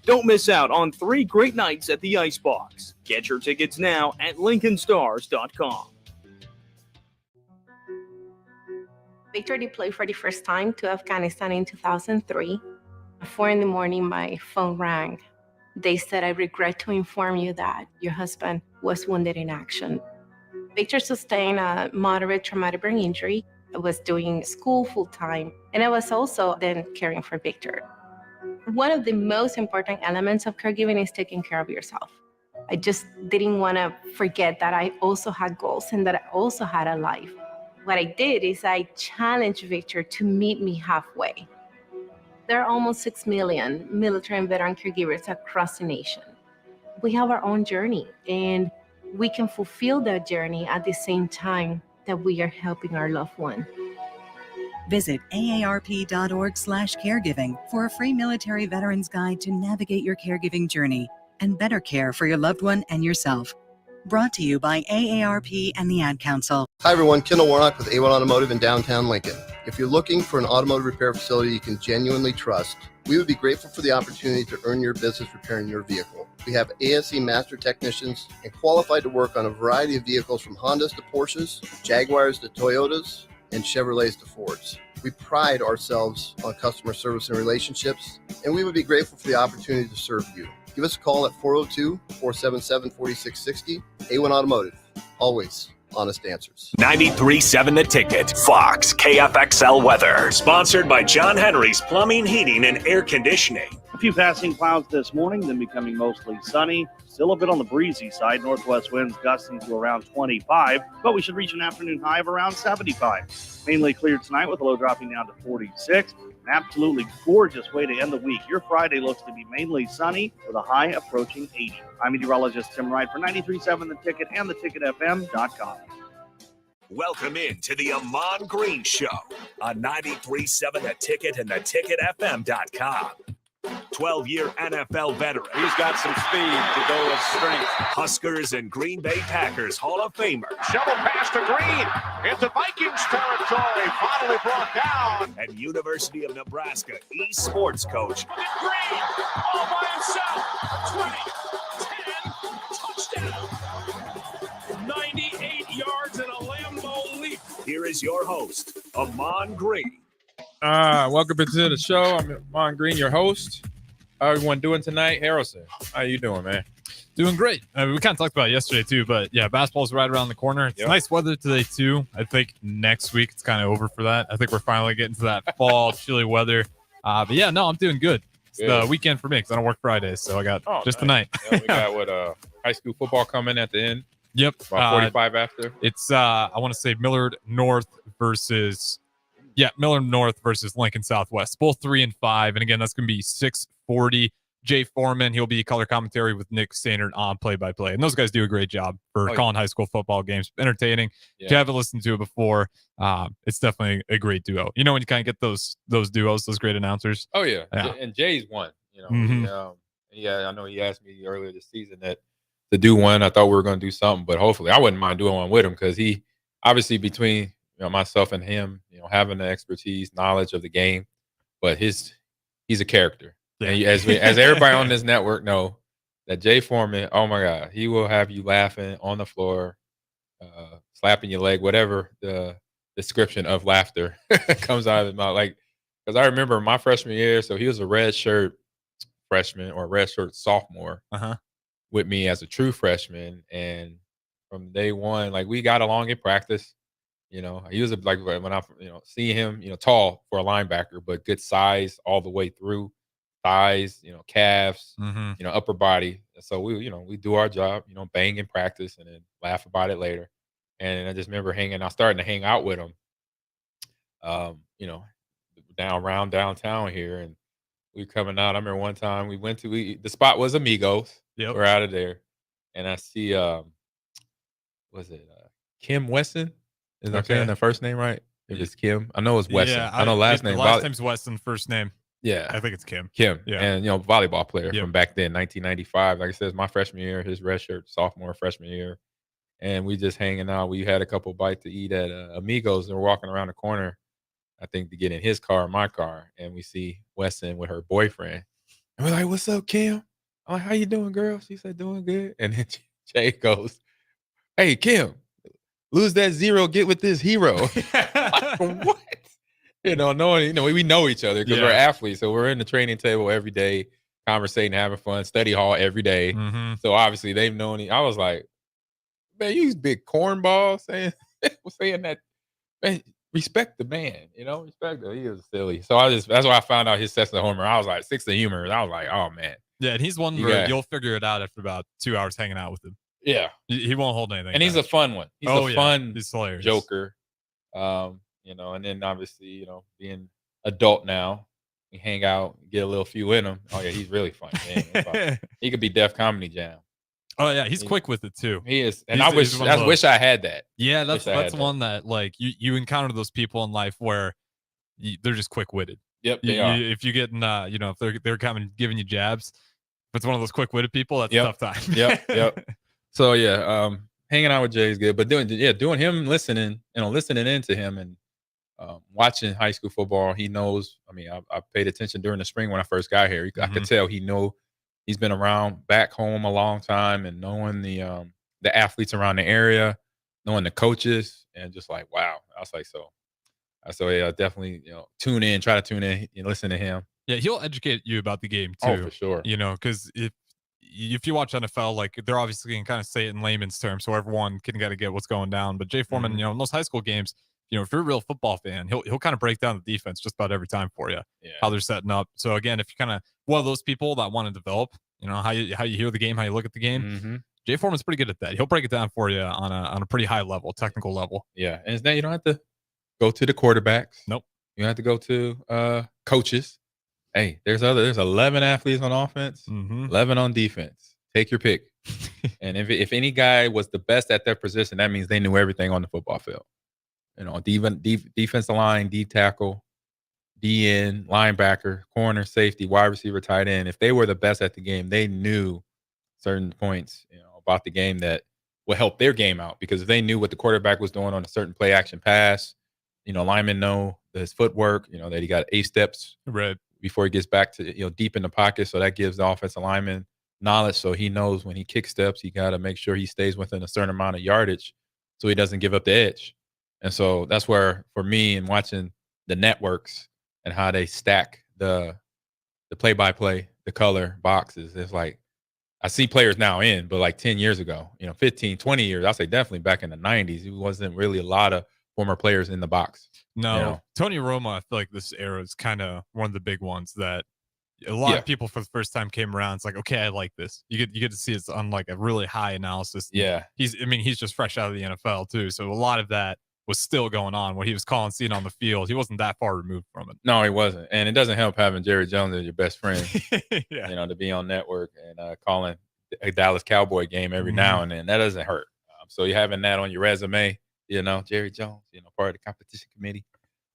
Don't miss out on 3 great nights at the Icebox. Get your tickets now at lincolnstars.com. Victor deployed for the first time to Afghanistan in 2003. At 4 in the morning, my phone rang. They said, "I regret to inform you that your husband was wounded in action." Victor sustained a moderate traumatic brain injury. I was doing school full-time, and I was also then caring for Victor. One of the most important elements of caregiving is taking care of yourself. I just didn't want to forget that I also had goals and that I also had a life. What I did is I challenged Victor to meet me halfway. There are almost 6 million military and veteran caregivers across the nation. We have our own journey, and we can fulfill that journey at the same time that we are helping our loved one. Visit aarp.org/caregiving for a free military veterans guide to navigate your caregiving journey and better care for your loved one and yourself. Brought to you by AARP and the Ad Council. Hi everyone, Kendall Warnock with A1 Automotive in downtown Lincoln. If you're looking for an automotive repair facility you can genuinely trust, we would be grateful for the opportunity to earn your business repairing your vehicle. We have ASE master technicians and qualified to work on a variety of vehicles from Hondas to Porsches, Jaguars to Toyotas, and Chevrolets to Fords. We pride ourselves on customer service and relationships, and we would be grateful for the opportunity to serve you. Give us a call at 402-477-4660. A1 Automotive, always honest answers. 93.7 The Ticket, Fox, KFXL weather. Sponsored by John Henry's Plumbing, Heating, and Air Conditioning. A few passing clouds this morning, then becoming mostly sunny. Still a bit on the breezy side. Northwest winds gusting to around 25, but we should reach an afternoon high of around 75. Mainly clear tonight with a low dropping down to 46. An absolutely gorgeous way to end the week. Your Friday looks to be mainly sunny with a high approaching 80. I'm meteorologist Tim Wright for 93.7 The Ticket and theticketfm.com. Welcome in to the Ahman Green Show on 93.7 The Ticket and theticketfm.com. 12-year NFL veteran. He's got some speed to go with strength. Huskers and Green Bay Packers Hall of Famer. Shovel pass to Green into Vikings territory. Finally brought down. And University of Nebraska eSports coach. Green all by himself. 20, 10, touchdown. 98 yards and a Lambeau leap. Here is your host, Ahman Green. Welcome to the show. I'm Ahman Green, your host. How everyone doing tonight? Harrison, how you doing, man? Doing great. We kind of talked about it yesterday too, but yeah, basketball's right around the corner. It's nice weather today too. I think next week it's kind of over for that. I think we're finally getting to that fall chilly weather. But yeah, no, I'm doing good. It's the weekend for me because I don't work Fridays, so I got just tonight. Yeah, we got high school football coming at the end. Yep, about 45 after. It's I want to say Millard North versus Lincoln Southwest, both 3-5, and again that's going to be 6:40. Jay Foreman, he'll be color commentary with Nick Standard on play-by-play, and those guys do a great job for calling high school football games. Entertaining. If you haven't listened to it before, it's definitely a great duo. You know when you kind of get those duos, those great announcers. Oh yeah. And Jay's one. You know, I know he asked me earlier this season that to do one. I thought we were going to do something, but hopefully I wouldn't mind doing one with him because he obviously between myself and him, having the expertise, knowledge of the game, but he's a character. Yeah. And as everybody on this network know, that Jay Foreman, oh my God, he will have you laughing on the floor, slapping your leg, whatever the description of laughter comes out of his mouth. Like, because I remember my freshman year, so he was a red shirt freshman or red shirt sophomore with me as a true freshman, and from day one, like we got along in practice. He was like when I see him, tall for a linebacker, but good size all the way through, thighs, calves, upper body. So we do our job, bang in practice and then laugh about it later. And I just remember starting to hang out with him, around downtown here, and we coming out. I remember one time we went to the spot was Amigos. Yep. We're out of there, and I see was it Kim Weston? Is that saying the first name right? If it's Kim, I know it's Weston. Yeah, I know last name. Last name's Weston. First name. Yeah, I think it's Kim. Yeah, and volleyball player from back then, 1995. Like I said, it's my freshman year, his redshirt sophomore, freshman year, and we just hanging out. We had a couple bites to eat at Amigos, and we're walking around the corner, I think, to get in his car or my car, and we see Weston with her boyfriend, And we're like, "What's up, Kim?" I'm like, "How you doing, girl?" She said, "Doing good." And then Jay goes, "Hey, Kim, lose that zero, get with this hero." Like, what? Knowing, we know each other because we're athletes. So we're in the training table every day, conversating, having fun, study hall every day. Mm-hmm. So obviously they've known. I was like, man, you big cornball saying that. Man, respect the man, respect him. He was silly. So that's why I found out his sense of humor. I was like, 6 of humor. And I was like, oh man. Yeah, and he's one where you'll figure it out after about 2 hours hanging out with him. Yeah. He won't hold anything. And he's a fun one. He's a fun he's hilarious. joker. And then obviously, being adult now, we hang out, get a little few in him. Oh yeah, he's really funny. Man. He could be Def Comedy Jam. Oh yeah, he's quick with it too. He is, and I wish I had that. Yeah, that's one that like you encounter those people in life where they're just quick witted. Yep, they are. If you get if they're coming giving you jabs, if it's one of those quick witted people, that's a tough time. Yep. So yeah, hanging out with Jay is good, but doing him listening into him and watching high school football, he knows. I mean, I paid attention during the spring when I first got here. I could tell he's been around back home a long time and knowing the athletes around the area, knowing the coaches, and just like, wow. I was like, so yeah, definitely, try to tune in and listen to him. Yeah, he'll educate you about the game too. Oh, for sure. Because if you watch NFL, like they're obviously going to kind of say it in layman's terms, so everyone can kind of get what's going down. But Jay Foreman, in those high school games, if you're a real football fan, he'll kind of break down the defense just about every time for you, how they're setting up. So again, if you're kind of one of those people that want to develop, how you hear the game, how you look at the game, Jay Foreman's pretty good at that. He'll break it down for you on a pretty high level, technical level. Yeah, and you don't have to go to the quarterbacks. Nope. You don't have to go to coaches. Hey, there's 11 athletes on offense, 11 on defense. Take your pick. And if any guy was the best at their position, that means they knew everything on the football field. Defensive line, D tackle, DN, linebacker, corner, safety, wide receiver, tight end. If they were the best at the game, they knew certain points, about the game that would help their game out. Because if they knew what the quarterback was doing on a certain play action pass, linemen know his footwork, that he got 8 steps before he gets back to, deep in the pocket. So that gives the offensive lineman knowledge. So he knows when he kick steps, he got to make sure he stays within a certain amount of yardage so he doesn't give up the edge. And so that's where, for me, and watching the networks and how they stack the play-by-play, the color boxes, it's like I see players now but like 10 years ago, 15, 20 years, I'll say definitely back in the 90s, it wasn't really a lot of former players in the box. No, Tony Romo, I feel like this era is kind of one of the big ones that a lot of people for the first time came around. It's like, okay, I like this. You get to see it's on like a really high analysis. Yeah. He's just fresh out of the NFL too. So a lot of that was still going on when he was calling, seeing on the field. He wasn't that far removed from it. No, he wasn't. And it doesn't help having Jerry Jones as your best friend, yeah. To be on network and calling a Dallas Cowboy game every now and then. That doesn't hurt. So you're having that on your resume, Jerry Jones, part of the competition committee.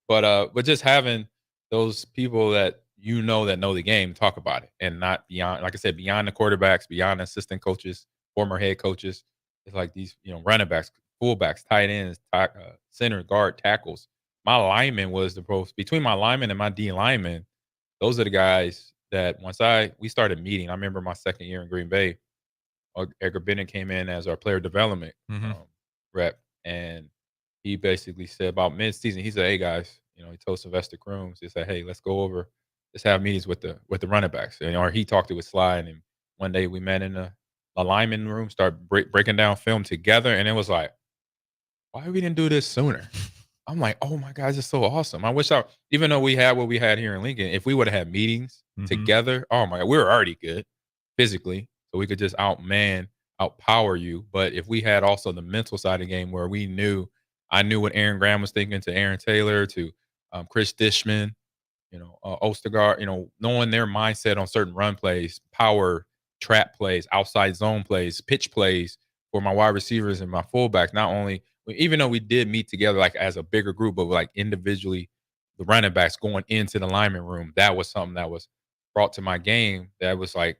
But just having those people that that know the game talk about it and not beyond, like I said, beyond the quarterbacks, beyond the assistant coaches, former head coaches. It's like these, running backs, fullbacks, tight ends, center, guard, tackles. My lineman was between my lineman and my D lineman. Those are the guys that once we started meeting. I remember my second year in Green Bay, Edgar Bennett came in as our player development rep, and he basically said about mid-season, he said, "Hey guys," he told Sylvester Crooms, he said, "Hey, let's have meetings with the running backs." Or he talked to with Sly, and one day we met in a lineman room, started breaking down film together, and it was like, why we didn't do this sooner? I'm like, oh my God, this is so awesome. I wish even though we had what we had here in Lincoln, if we would have had meetings together, oh my God, we were already good physically, so we could just outpower you. But if we had also the mental side of the game where I knew what Aaron Graham was thinking, to Aaron Taylor, to Chris Dishman, Ostergaard, knowing their mindset on certain run plays, power trap plays, outside zone plays, pitch plays for my wide receivers and my fullbacks. Not only, even though we did meet together like as a bigger group, but like individually, the running backs going into the lineman room, that was something that was brought to my game. That was like,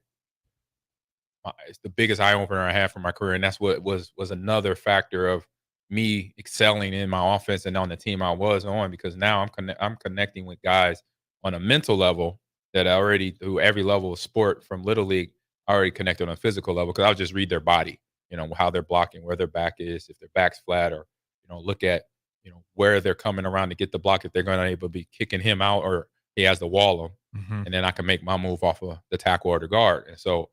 it's the biggest eye opener I had for my career. And that's what was another factor of me excelling in my offense and on the team I was on, because now I'm connecting with guys on a mental level that I already through every level of sport from little league I already connected on a physical level because I'll just read their body, how they're blocking, where their back is, if their back's flat, or look at where they're coming around to get the block if they're going to able to be kicking him out or he has the wall him, and then I can make my move off of the tackle or the guard. And so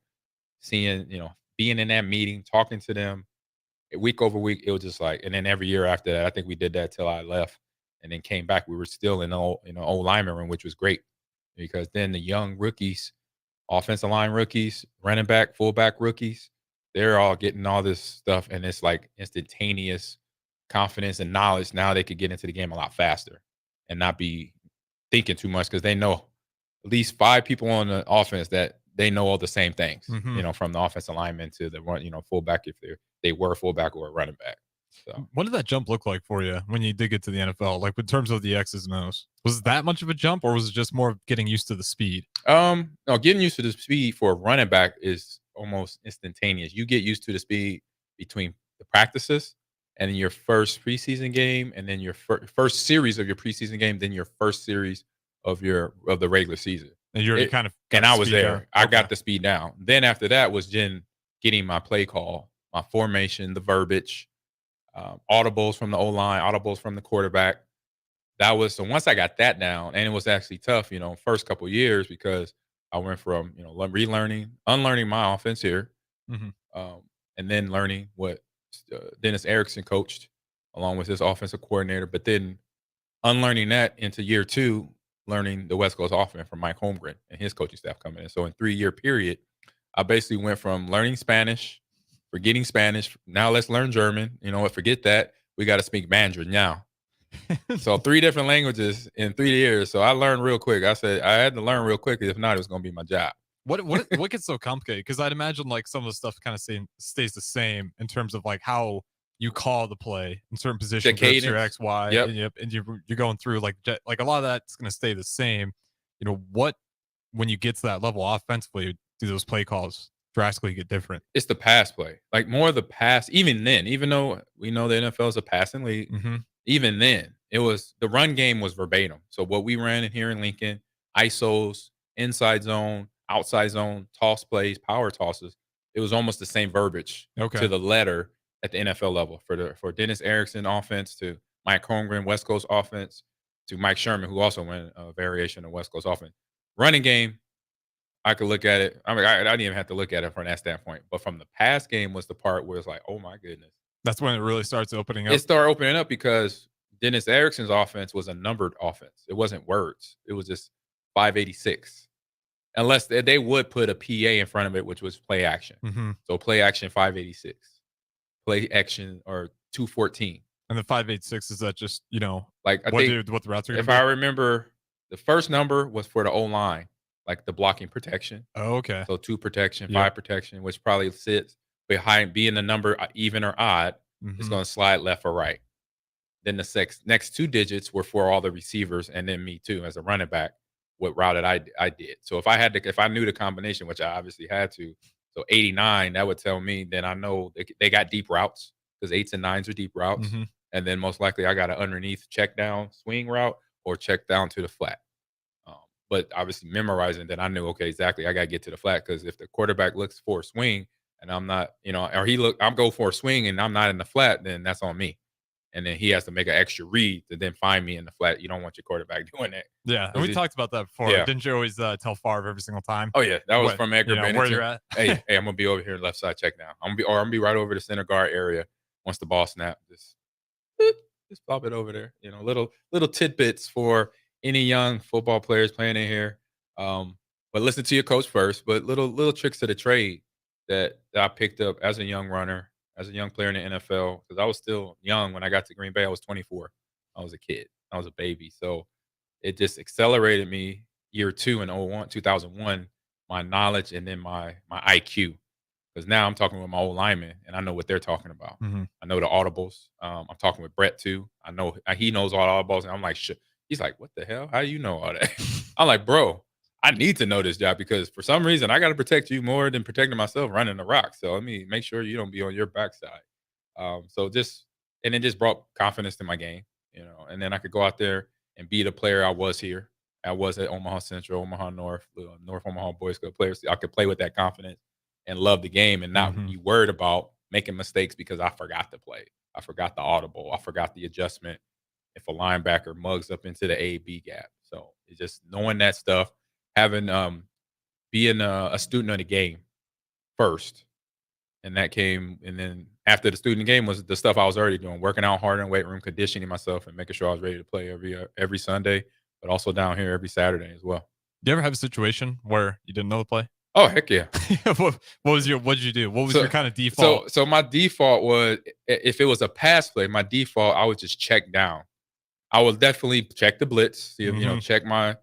seeing being in that meeting, talking to them week over week, it was just like, and then every year after that, I think we did that till I left, and then came back. We were still in the old lineman room, which was great because then the young rookies, offensive line rookies, running back, fullback rookies, they're all getting all this stuff, and it's like instantaneous confidence and knowledge. Now they could get into the game a lot faster and not be thinking too much because they know at least 5 people on the offense that they know all the same things, from the offensive lineman to the run, fullback if they were fullback or a running back. So what did that jump look like for you when you did get to the NFL? Like in terms of the X's and O's, was it that much of a jump, or was it just more of getting used to the speed? No, getting used to the speed for a running back is almost instantaneous. You get used to the speed between the practices and then your first preseason game, and then your first series of your preseason game, then your first series of the regular season. And you already kind of and I was there. Down. I got the speed down. Then after that was getting my play call, my formation, the verbiage, audibles from the O-line, audibles from the quarterback. That was so once I got that down, and it was actually tough, first couple of years because I went from unlearning my offense here, and then learning what Dennis Erickson coached along with his offensive coordinator, but then unlearning that into year 2, learning the West Coast offense from Mike Holmgren and his coaching staff coming in. So in 3-year period, I basically went from learning Spanish, forgetting Spanish. Now let's learn German. Forget that. We got to speak Mandarin now. So 3 different languages in 3 years. So I learned real quick. I said I had to learn real quick. If not, it was going to be my job. What gets so complicated? Because I'd imagine like some of the stuff kind of stays the same in terms of like how you call the play in certain position groups, your X, Y, and you're going through like a lot of that's going to stay the same. When you get to that level offensively, do those play calls drastically get different? It's the pass play, like more of the pass. Even then, even though we know the NFL is a passing league, even then it was the run game was verbatim. So what we ran in here in Lincoln, ISOs, inside zone, outside zone, toss plays, power tosses, it was almost the same verbiage to the letter at the NFL level for Dennis Erickson offense to Mike Holmgren West Coast offense to Mike Sherman, who also went a variation of West Coast offense. Running game, I could look at it. I mean, I didn't even have to look at it from that standpoint. But from the pass game was the part where it's like, oh my goodness. That's when it really starts opening up. It started opening up because Dennis Erickson's offense was a numbered offense. It wasn't words. It was just 586. Unless they would put a PA in front of it, which was play action. So play action 586. Play action or 214. And the 586, is that just, like what the routes are going to be? If I remember, the first number was for the O-line, like the blocking protection. Oh, okay. So 2 protection, 5 protection, which probably sits behind being the number even or odd. It's going to slide left or right. Then the next 2 digits were for all the receivers, and then me too as a running back. What route I did. So if I knew the combination, which I obviously had to, so 89, that would tell me then I know they got deep routes because 8s and 9s are deep routes. And then most likely I got an underneath check down swing route or check down to the flat. But obviously memorizing that I knew, okay, exactly, I got to get to the flat because if the quarterback looks for a swing and I'm not, or I'm going for a swing and I'm not in the flat, then that's on me. And then he has to make an extra read to then find me in the flat. You don't want your quarterback doing that. Yeah, and we talked about that before. Yeah. Didn't you always tell Favre every single time? Oh, yeah. That was from Edgar Bennett. Where you're at. hey, I'm going to be over here left side check now. I'm going to be right over the center guard area once the ball snaps. Just pop it over there. Little tidbits for any young football players playing in here. But listen to your coach first. But little tricks to the trade that I picked up as a young runner, as a young player in the NFL, because I was still young when I got to Green Bay. I was 24. I was a kid. I was a baby. So it just accelerated me year 2 in 2001, my knowledge and then my IQ. Because now I'm talking with my old lineman and I know what they're talking about. I know the audibles. I'm talking with Brett too. I know he knows all the audibles. And I'm like, shit. He's like, what the hell? How do you know all that? I'm like, bro, I need to know this job because for some reason I got to protect you more than protecting myself running the rock. So let me make sure you don't be on your backside. And it just brought confidence to my game, and then I could go out there and be the player I was here I was at Omaha Central, Omaha North, North Omaha Boys Club players. I could play with that confidence and love the game and not be worried about making mistakes because I forgot to play. I forgot the audible. I forgot the adjustment if a linebacker mugs up into the A-B gap. So it's just knowing that stuff, having being a student of the game first. And that came, and then after the student game was the stuff I was already doing, working out hard in weight room, conditioning myself, and making sure I was ready to play every Sunday, but also down here every Saturday as well. Do you ever have a situation where you didn't know the play? Oh heck yeah! What did you do? What was your kind of default? So my default was if it was a pass play, my default I would just check down. I would definitely check the blitz, see if, check my,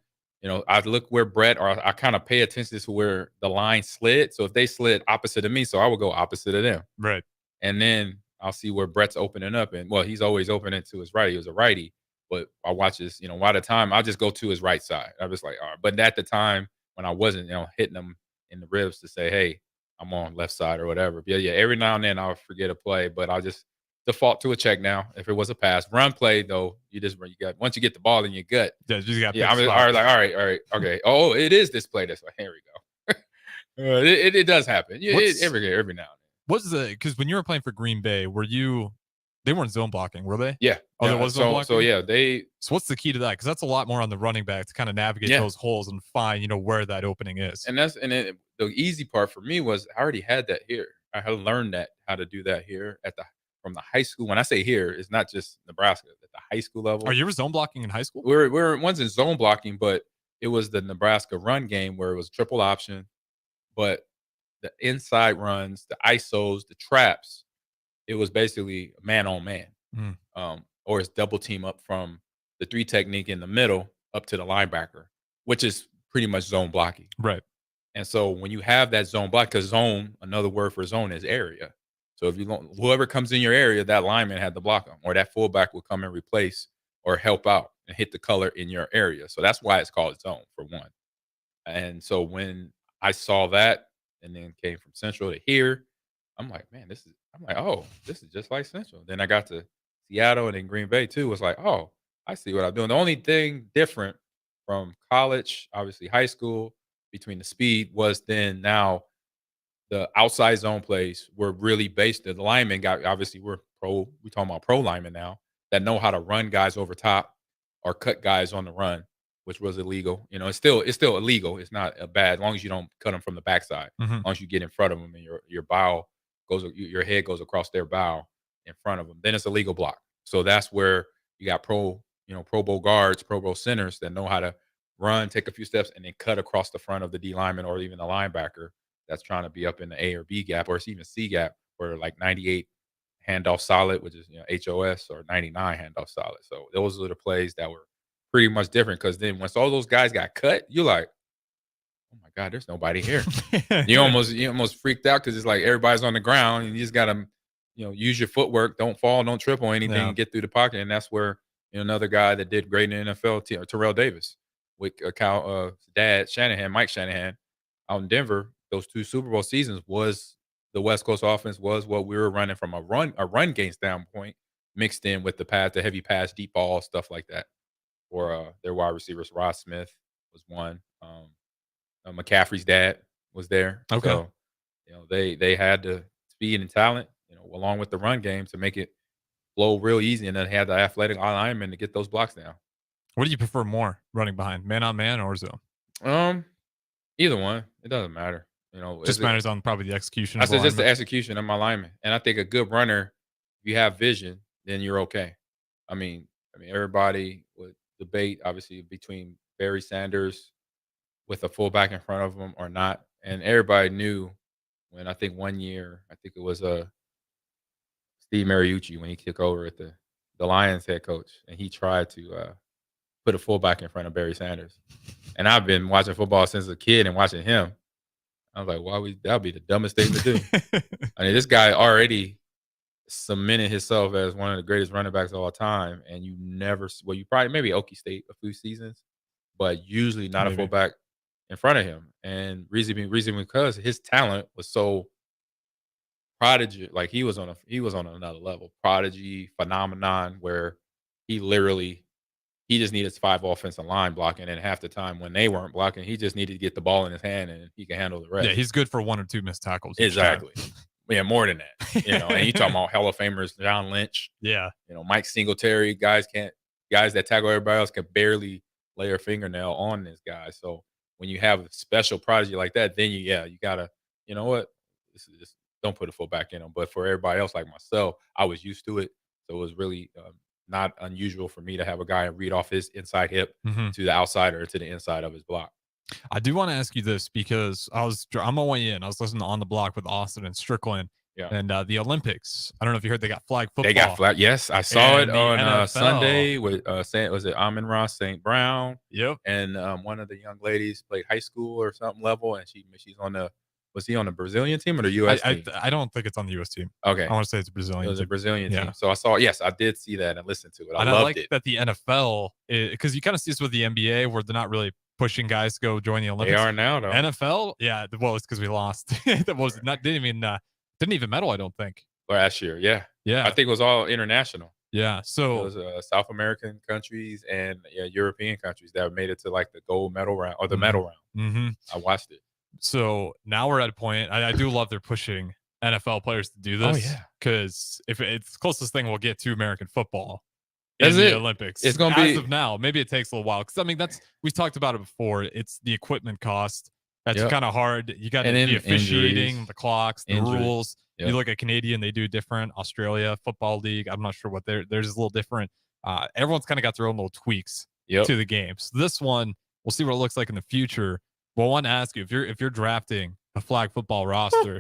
I'd look where Brett, or I kind of pay attention to where the line slid. So if they slid opposite of me, so I would go opposite of them. Right. And then I'll see where Brett's opening up. And well, he's always opening to his right. He was a righty. But I watch his, by the time I'll just go to his right side. I was like, all right. But at the time when I wasn't, hitting him in the ribs to say, hey, I'm on left side or whatever. But yeah, every now and then I'll forget a play, but I'll just default to a check now. If it was a pass, run play though, you got once you get the ball in your gut. Yeah, you got I'm all right, okay. Oh, it is this play. This way. Here we go. It does happen. Every now and then. What's because when you were playing for Green Bay, they weren't zone blocking, were they? Yeah. Oh, there was zone blocking? So yeah, So what's the key to that? Because that's a lot more on the running back to kind of navigate those holes and find, where that opening is. And the easy part for me was I already had that here. I had learned how to do that here from the high school. When I say here, it's not just Nebraska, at the high school level. Are you zone blocking in high school? We're one's in zone blocking, but it was the Nebraska run game where it was triple option, but the inside runs, the ISOs, the traps, it was basically man on man. Or it's double team up from the 3 technique in the middle up to the linebacker, which is pretty much zone blocking. Right. And so when you have that zone block, because zone, another word for zone is area. So if whoever comes in your area, that lineman had to block them, or that fullback will come and replace or help out and hit the color in your area. So that's why it's called zone for one. And so when I saw that and then came from Central to here, I'm like, man, this is just like Central. Then I got to Seattle and then Green Bay too. It's like, oh, I see what I'm doing. The only thing different from college, obviously high school, between the speed was then now the outside zone plays were really based. The linemen obviously we're talking about pro linemen now that know how to run guys over top or cut guys on the run, which was illegal. It's still illegal. It's not bad as long as you don't cut them from the backside. As long as you get in front of them and your head goes across their bow in front of them, then it's a legal block. So that's where you got Pro Bowl guards, Pro Bowl centers that know how to run, take a few steps, and then cut across the front of the D lineman or even the linebacker that's trying to be up in the A or B gap, or it's even C gap, where like 98 handoff solid, which is HOS, or 99 handoff solid. So those are the plays that were pretty much different, because then once all those guys got cut, you're like, oh my God, there's nobody here. you almost freaked out because it's like everybody's on the ground and you just gotta use your footwork, don't fall, don't trip on anything, and get through the pocket. And that's where another guy that did great in the NFL, Terrell Davis, with dad Mike Shanahan, out in Denver. Those 2 Super Bowl seasons was the West Coast offense was what we were running from a run game standpoint, mixed in with the heavy pass, deep ball, stuff like that. Or their wide receivers, Rod Smith was one. McCaffrey's dad was there. Okay. So, they had the speed and talent, along with the run game to make it flow real easy, and then had the athletic linemen to get those blocks down. What do you prefer more, running behind, man on man or zone? Either one. It doesn't matter. Just matters on probably the execution. I said just the execution of my lineman. And I think a good runner, if you have vision, then you're okay. I mean, everybody would debate, obviously, between Barry Sanders with a fullback in front of him or not. And everybody knew when I think one year, I think it was Steve Mariucci, when he took over at the Lions head coach, and he tried to put a fullback in front of Barry Sanders. And I've been watching football since a kid and watching him. I was like, that'd be the dumbest thing to do. I mean, this guy already cemented himself as one of the greatest running backs of all time. And you probably, maybe Okie State a few seasons, but usually not a fullback in front of him. And reason because his talent was so prodigy, like he was on another level, prodigy phenomenon, where he literally he just needed 5 offensive line blocking, and half the time when they weren't blocking, he just needed to get the ball in his hand and he can handle the rest. Yeah, he's good for 1 or 2 missed tackles. Exactly. Yeah, more than that. And you talking about Hall of Famers, John Lynch. Yeah. Mike Singletary, guys that tackle everybody else can barely lay a fingernail on this guy. So when you have a special prodigy like that, then you gotta, you know what? This is just don't put a fullback in him. But for everybody else like myself, I was used to it. So it was really not unusual for me to have a guy read off his inside hip to the outside or to the inside of his block. I do want to ask you this because I'm on my way in. I was listening to On the Block with Austin and Strickland. Yeah. And the Olympics. I don't know if you heard they got flag football. They got flag. Yes, I saw And it the on NFL. Sunday with was it Amon Ross St. Brown? Yep. And one of the young ladies played high school or something level, and she's on the. Was he on the Brazilian team or the U.S. team? I don't think it's on the U.S. team. Okay. I want to say it's a Brazilian. It was a Brazilian Yeah. team. So I saw. Yes, I did see that and listen to it. I and loved I like it. that the NFL, because you kind of see this with the NBA where they're not really pushing guys to go join the Olympics. They are now, though. NFL, yeah. Well, it's because we lost. That was not didn't even medal. I don't think Last year, yeah. Yeah. I think it was all international. Yeah. So it was South American countries and European countries that made it to like the gold medal round or the medal round. Mm-hmm. I watched it. So now we're at a point. I do love they're pushing NFL players to do this. Oh, yeah. Because if it's the closest thing we'll get to American football That's in the it. Olympics. It's gonna as be of now. Maybe it takes a little while. Because I mean, we talked about it before. It's the equipment cost. That's kind of hard. You got the officiating, injuries, the clocks, the rules. Yep. You look at Canadian, they do different. Australia Football League, I'm not sure what theirs is a little different. Everyone's kind of got their own little tweaks to the games. This one, we'll see what it looks like in the future. Well, I want to ask you, if you're drafting a flag football roster,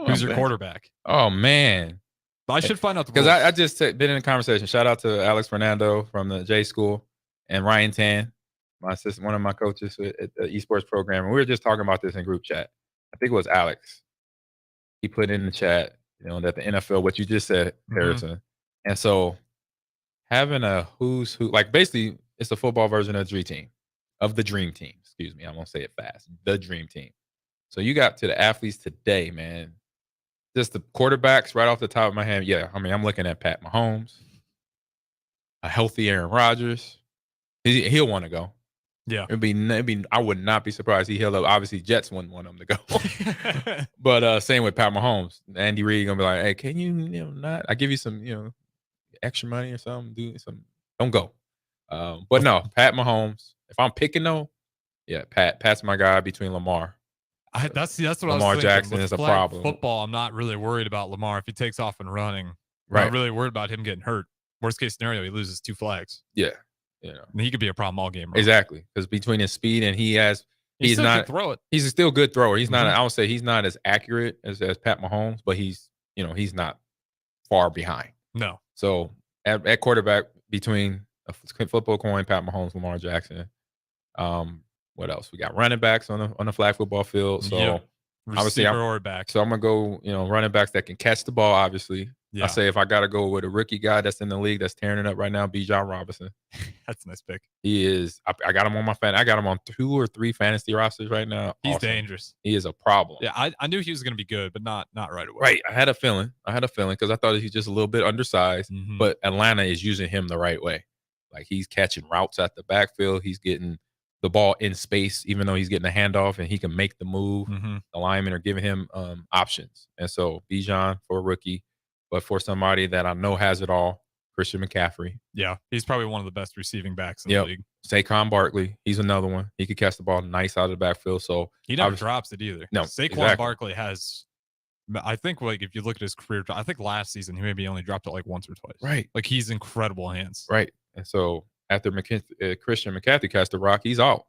who's your quarterback? Oh man, I should find out because I just been in a conversation. Shout out to Alex Fernando from the J School and Ryan Tan, my assistant, one of my coaches at the esports program, and we were just talking about this in group chat. I think it was Alex. He put in the chat, that the NFL, what you just said, Harrison, and so having a who's who, like basically, it's a football version of the dream team. Excuse me, I'm gonna say it fast. The dream team. So you got to the athletes today, man. Just the quarterbacks right off the top of my head. Yeah, I mean, I'm looking at Pat Mahomes, a healthy Aaron Rodgers. He'll want to go. Yeah, it'd be. I would not be surprised he'll up. Obviously, Jets wouldn't want him to go. But same with Pat Mahomes. Andy Reid gonna be like, hey, can you not? I give you some extra money or something. Do some. Don't go. But no, Pat Mahomes. If I'm picking though, yeah, Pat's my guy between Lamar. That's what Lamar I was thinking. Jackson With is a flag problem. Football, I'm not really worried about Lamar if he takes off and running. I'm Right. not really worried about him getting hurt. Worst case scenario, he loses 2 flags. Yeah. And he could be a problem all game. Right? Exactly, because between his speed and he's still not can throw it. He's a still good thrower. He's not. I would say he's not as accurate as Pat Mahomes, but he's not far behind. No. So at quarterback between a football coin, Pat Mahomes, Lamar Jackson. What else? We got running backs on the flag football field. So obviously, receiver or back. So I'm gonna go. Running backs that can catch the ball. Obviously. Yeah. I say if I got to go with a rookie guy that's in the league that's tearing it up right now, Bijan Robinson. That's a nice pick. He is. I got him on I got him on 2 or 3 fantasy rosters right now. He's dangerous. He is a problem. Yeah, I knew he was going to be good, but not right away. Right. I had a feeling because I thought he's just a little bit undersized, but Atlanta is using him the right way. Like he's catching routes at the backfield. He's getting the ball in space, even though he's getting a handoff and he can make the move. The linemen are giving him options. And so Bijan for a rookie. But for somebody that I know has it all, Christian McCaffrey. Yeah, he's probably one of the best receiving backs in the league. Saquon Barkley, he's another one. He could catch the ball nice out of the backfield. So he never drops it either. No, Saquon Barkley has. I think if you look at his career, I think last season he maybe only dropped it like once or twice. Right, like he's incredible hands. Right, and so after Christian McCaffrey catch the rock, he's out.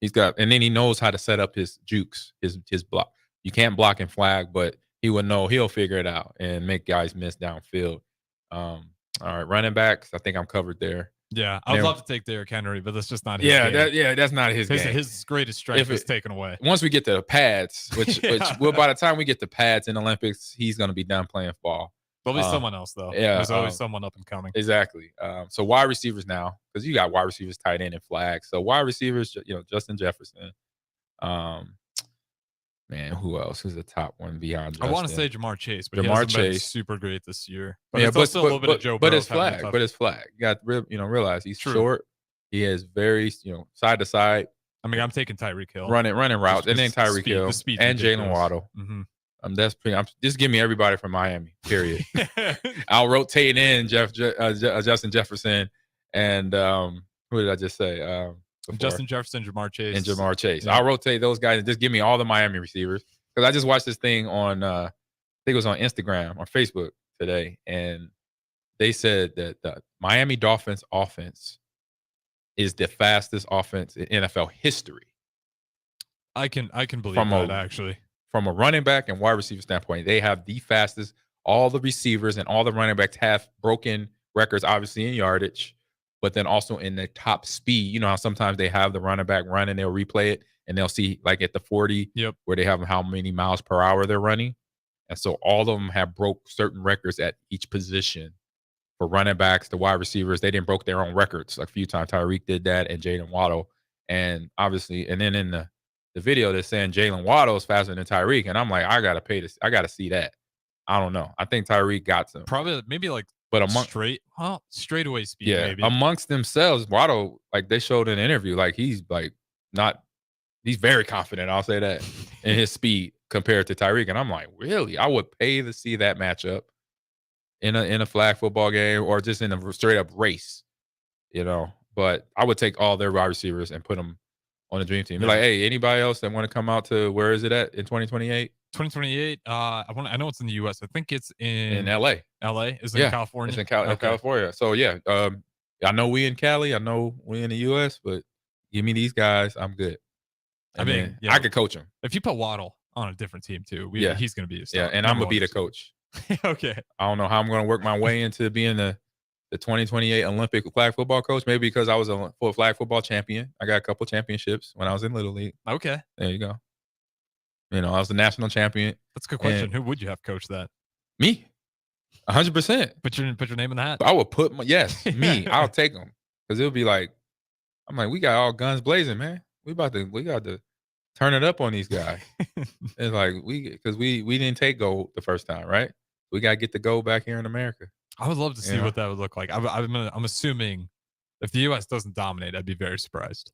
He's got, and then he knows how to set up his jukes, his block. You can't block and flag, but he would know. He'll figure it out and make guys miss downfield. All right, running backs. I think I'm covered there. Yeah, I would love to take Derrick Henry, but that's just not his game. That's not his game. His greatest strength is taken away. Once we get to the pads, which by the time we get to pads in Olympics, he's going to be done playing ball. There'll be someone else, though. Yeah, there's always someone up and coming. Exactly. So wide receivers now, because you got wide receivers, tight end, and flag. So wide receivers, Justin Jefferson. Man, who else is the top one beyond Justin? I want to say Jamar Chase, but he Jamar hasn't been Chase. super great this year. But Yeah, it's also a little bit of Joe but Burrow it's having a flag. tough- But it's flag. You got to realize he's True. short. He is very side to side. I mean, I'm taking Tyreek Hill. Running routes, and then Tyreek Hill the speed's and Jalen ridiculous. Waddle. Mhm. Just give me everybody from Miami. Period. I'll rotate in Justin Jefferson and who did I just say? Before? Justin Jefferson, Jamar Chase, and Jamar Chase. Yeah. I'll rotate those guys and just give me all the Miami receivers because I just watched this thing on I think it was on Instagram or Facebook today, and they said that the Miami Dolphins offense is the fastest offense in NFL history. I can believe that actually. From a running back and wide receiver standpoint, they have the fastest. All the receivers and all the running backs have broken records, obviously in yardage, but then also in the top speed. You know how sometimes they have the running back run and they'll replay it and they'll see like at the 40 where they have how many miles per hour they're running. And so all of them have broke certain records at each position. For running backs, the wide receivers, they didn't broke their own records. Like a few times Tyreek did that and Jalen Waddle. And obviously, and then in the video they're saying Jalen Waddle is faster than Tyreek. And I'm like, I got to pay this. I got to see that. I don't know. I think Tyreek got some. Probably maybe like straightaway speed. Yeah, maybe. amongst themselves, Waddle, like they showed in an interview, like he's very confident. I'll say that in his speed compared to Tyreek. And I'm like, really? I would pay to see that matchup in a flag football game or just in a straight up race, But I would take all their wide receivers and put them on the dream team. Be like, hey, anybody else that want to come out to where is it at in 2028? 2028. I know it's in the U.S. I think it's in LA. LA is in California. It's in California. So yeah, I know we in Cali. I know we in the U.S. But give me these guys, I'm good. And I mean, I could coach them. If you put Waddle on a different team too, he's going to be a star. Yeah, and I'm gonna be the coach. Okay. I don't know how I'm going to work my way into being the 2028 Olympic flag football coach. Maybe because I was a full flag football champion. I got a couple championships when I was in Little League. Okay. There you go. I was the national champion. That's a good question. Who would you have coached that? Me. 100%. Put your name in the hat. I would put me. I'll take them because it'll be like, I'm like, we got all guns blazing, man. We got to turn it up on these guys. It's like because we didn't take gold the first time, right? We got to get the gold back here in America. I would love to see what that would look like. I'm assuming if the U.S. doesn't dominate, I'd be very surprised.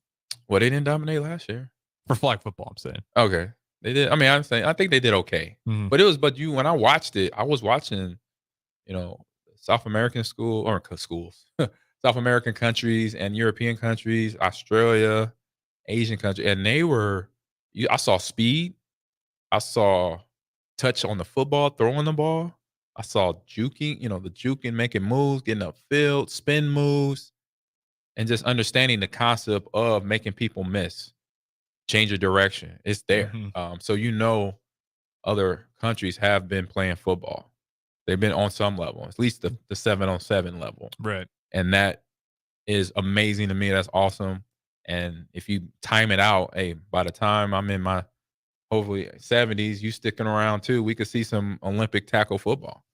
Well, they didn't dominate last year for flag football. I'm saying. Okay, they did. I mean, I think they did okay. Mm-hmm. But when I watched it, I was watching, South American schools, South American countries and European countries, Australia, Asian countries, and they were. I saw speed. I saw touch on the football, throwing the ball. I saw juking, the juking, making moves, getting upfield, spin moves, and just understanding the concept of making people miss, change of direction. It's there. Mm-hmm. So other countries have been playing football. They've been on some level, at least the 7-on-7 level. Right. And that is amazing to me. That's awesome. And if you time it out, hey, by the time I'm in my hopefully 70s, you sticking around too, we could see some Olympic tackle football,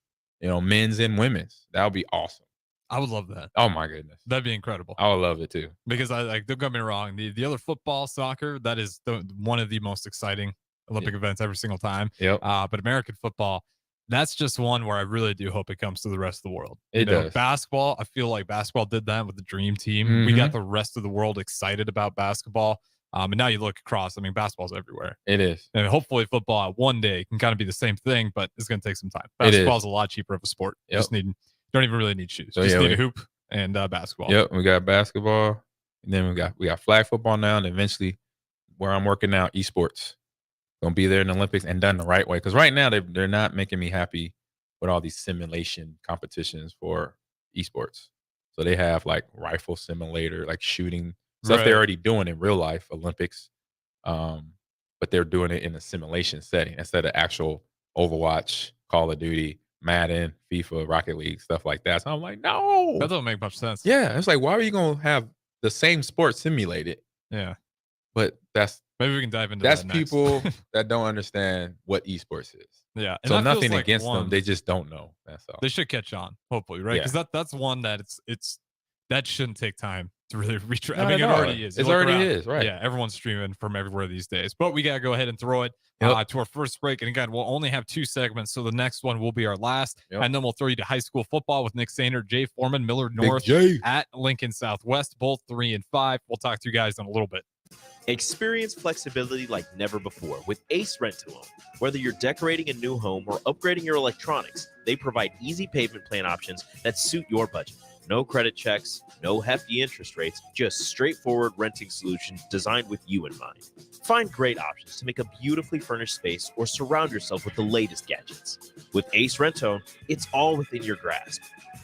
men's and women's. That would be awesome. I would love that. Oh my goodness. That'd be incredible. I would love it too. Because don't get me wrong, the other football, soccer, that is one of the most exciting Olympic events every single time. Yep. But American football, that's just one where I really do hope it comes to the rest of the world. It does. Basketball, I feel like basketball did that with the Dream Team. Mm-hmm. We got the rest of the world excited about basketball. And now you look across, basketball's everywhere. It is. And hopefully football one day can kind of be the same thing, but it's going to take some time. Basketball's a lot cheaper of a sport. You just don't even really need shoes. You just need a hoop and basketball. Yep. We got basketball. And then we got flag football now. And eventually where I'm working now, esports. Gonna be there in the Olympics and done the right way. Because right now they're not making me happy with all these simulation competitions for esports. So they have like rifle simulator, like shooting stuff they're already doing in real life Olympics, but they're doing it in a simulation setting instead of actual Overwatch, Call of Duty, Madden, FIFA, Rocket League, stuff like that. So I'm like, no, that doesn't make much sense. Yeah, it's like, why are you gonna have the same sport simulated? Yeah, but maybe we can dive into that's that next. People that don't understand what esports is. Yeah, and so nothing against them, they just don't know. That's all. They should catch on, hopefully, right? Because that's one that it's that shouldn't take time to really retry. No, I mean, no, it no. already is. It You look already around, is, right. Yeah, everyone's streaming from everywhere these days. But we got to go ahead and throw it to our first break. And again, we'll only have 2 segments, so the next one will be our last. And then we'll throw you to high school football with Nick Sainer, Jay Foreman, Millard North at Lincoln Southwest, both 3 and 5. We'll talk to you guys in a little bit. Experience flexibility like never before with Ace Rent-to-Own. Whether you're decorating a new home or upgrading your electronics, they provide easy payment plan options that suit your budget. No credit checks, no hefty interest rates, just straightforward renting solutions designed with you in mind. Find great options to make a beautifully furnished space or surround yourself with the latest gadgets. With Ace Rent-to-Own, it's all within your grasp.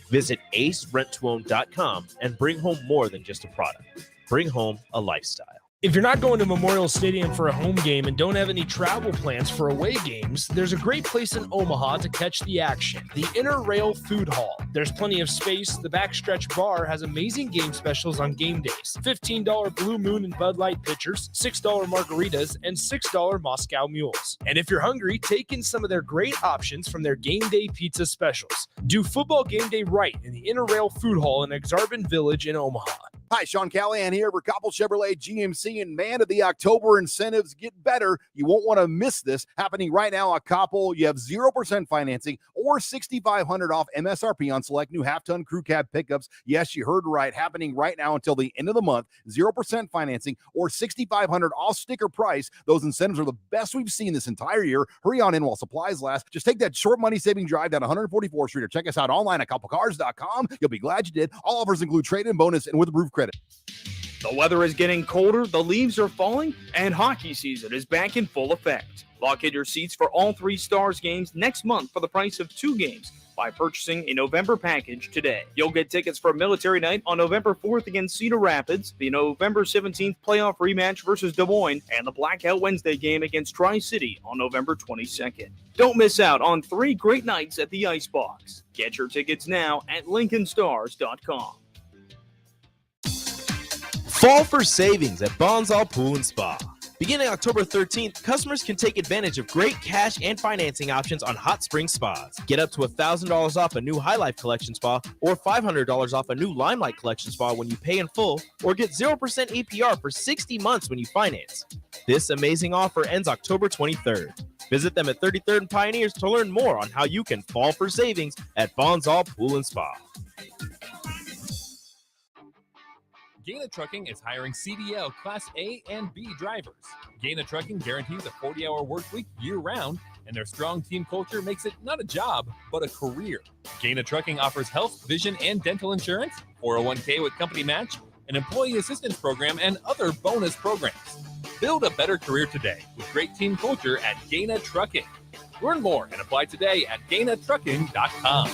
Visit acerentoown.com and bring home more than just a product. Bring home a lifestyle. If you're not going to Memorial Stadium for a home game and don't have any travel plans for away games, there's a great place in Omaha to catch the action, the Inner Rail Food Hall. There's plenty of space. The Backstretch Bar has amazing game specials on game days. $15 Blue Moon and Bud Light pitchers, $6 margaritas, and $6 Moscow Mules. And if you're hungry, take in some of their great options from their game day pizza specials. Do football game day right in the Inner Rail Food Hall in Exarban Village in Omaha. Hi, Sean Callahan here for Koppel Chevrolet GMC, and man, the October incentives get better. You won't want to miss this happening right now at Koppel. You have 0% financing or $6,500 off MSRP on select new half-ton crew cab pickups. Yes, you heard right, happening right now until the end of the month. 0% financing or $6,500 off sticker price. Those incentives are the best we've seen this entire year. Hurry on in while supplies last. Just take that short money-saving drive down 144th Street or check us out online at koppelcars.com. You'll be glad you did. All offers include trade-in bonus and with roof credit. The weather is getting colder, the leaves are falling, and hockey season is back in full effect. Lock in your seats for all 3 Stars games next month for the price of 2 games by purchasing a November package today. You'll get tickets for Military Night on November 4th against Cedar Rapids, the November 17th playoff rematch versus Des Moines, and the Blackout Wednesday game against Tri-City on November 22nd. Don't miss out on 3 great nights at the Icebox. Get your tickets now at LincolnStars.com. Fall for savings at Bonsall Pool and Spa. Beginning October 13th, customers can take advantage of great cash and financing options on hot spring spas. Get up to $1,000 off a new High Life Collection spa or $500 off a new Limelight Collection spa when you pay in full, or get 0% APR for 60 months when you finance. This amazing offer ends October 23rd. Visit them at 33rd and Pioneers to learn more on how you can fall for savings at Bonsall Pool and Spa. Gaina Trucking is hiring CDL Class A and B drivers. Gaina Trucking guarantees a 40-hour work week year-round, and their strong team culture makes it not a job, but a career. Gaina Trucking offers health, vision, and dental insurance, 401k with company match, an employee assistance program, and other bonus programs. Build a better career today with great team culture at Gaina Trucking. Learn more and apply today at GainaTrucking.com.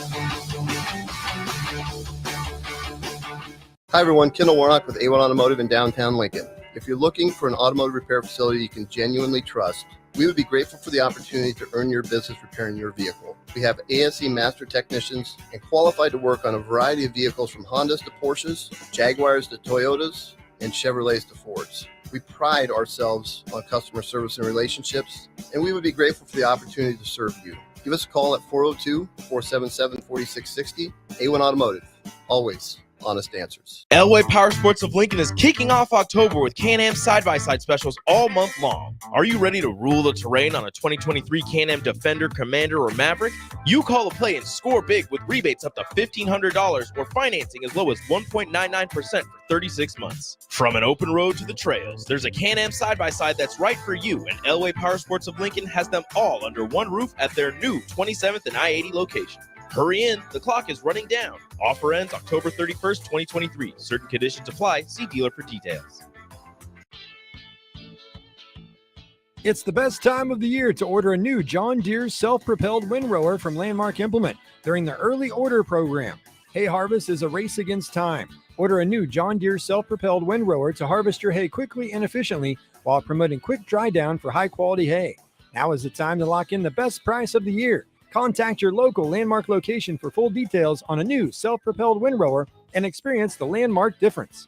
Hi, everyone. Kendall Warnock with A1 Automotive in downtown Lincoln. If you're looking for an automotive repair facility you can genuinely trust, we would be grateful for the opportunity to earn your business repairing your vehicle. We have ASE master technicians and qualified to work on a variety of vehicles from Hondas to Porsches, Jaguars to Toyotas, and Chevrolets to Fords. We pride ourselves on customer service and relationships, and we would be grateful for the opportunity to serve you. Give us a call at 402-477-4660. A1 Automotive. Always honest answers. Elway Power Sports of Lincoln is kicking off October with Can-Am side-by-side specials all month long. Are you ready to rule the terrain on a 2023 Can-Am Defender, Commander, or Maverick? You call the play and score big with rebates up to $1,500 or financing as low as 1.99% for 36 months. From an open road to the trails, there's a Can-Am side-by-side that's right for you, and Elway Power Sports of Lincoln has them all under one roof at their new 27th and I-80 location. Hurry in, the clock is running down. Offer ends October 31st, 2023. Certain conditions apply. See dealer for details. It's the best time of the year to order a new John Deere self-propelled windrower from Landmark Implement during the early order program. Hay harvest is a race against time. Order a new John Deere self-propelled windrower to harvest your hay quickly and efficiently while promoting quick dry down for high-quality hay. Now is the time to lock in the best price of the year. Contact your local Landmark location for full details on a new self-propelled windrower and experience the Landmark difference.